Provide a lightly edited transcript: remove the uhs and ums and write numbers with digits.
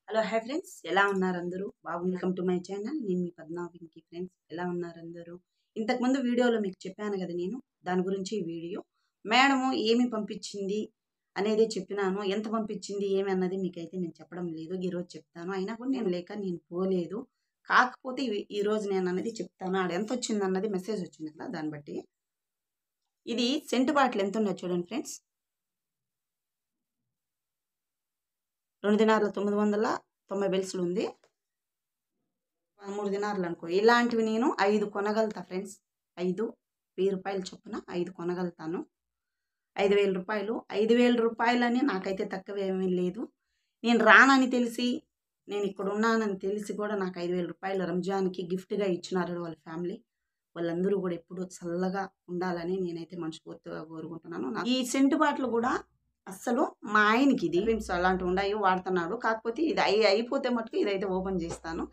Hello hi friends, ఎలా ఉన్నారు అందరూ? Welcome to my channel. నేను మీ పద్మా వెంకీ. ఫ్రెండ్స్, ఎలా ఉన్నారు అందరూ? ఇంతకుముందు వీడియోలో మీకు చెప్పాను కదా, నేను దాని గురించి ఈ వీడియో. మేడము ఏమి పంపించింది అనేది చెప్పినాను. ఎంత పంపించింది ఏమి అన్నది మీకైతే నేను చెప్పడం లేదు. ఈరోజు చెప్తాను. అయినా కూడా నేను పోలేదు. కాకపోతే ఈరోజు నేను అన్నది చెప్తాను. ఆడ ఎంత వచ్చింది అన్నది మెసేజ్ వచ్చింది కదా, దాన్ని బట్టి. ఇది సెంటు బాటిల్ ఎంత ఉన్నది చూడండి ఫ్రెండ్స్. 2 దినార్ల 990 బెల్స్లు ఉంది. 3 దినార్లు అనుకో. ఇలాంటివి నేను 5 కొనగలుగుతా ఫ్రెండ్స్. 5,000 రూపాయలు చొప్పున 5 కొనగలుగుతాను. 5,000 రూపాయలు. 5,000 రూపాయలని నాకైతే తక్కువ ఏమీ లేదు. నేను రానని తెలిసి, నేను ఇక్కడ ఉన్నానని తెలిసి కూడా నాకు 5,000 రూపాయలు రంజాన్కి గిఫ్ట్గా ఇచ్చినారు వాళ్ళ ఫ్యామిలీ. వాళ్ళందరూ కూడా ఎప్పుడూ చల్లగా ఉండాలని నేనైతే మనస్ఫూర్తిగా కోరుకుంటున్నాను. ఈ సెంటు బాటిల్ కూడా అస్సలు మా ఆయనకి ఇది ఫ్రెండ్స్ అలాంటివి ఉన్నాయి, వాడుతున్నాడు. కాకపోతే ఇది అయిపోతే మటుకు ఇదైతే ఓపెన్ చేస్తాను.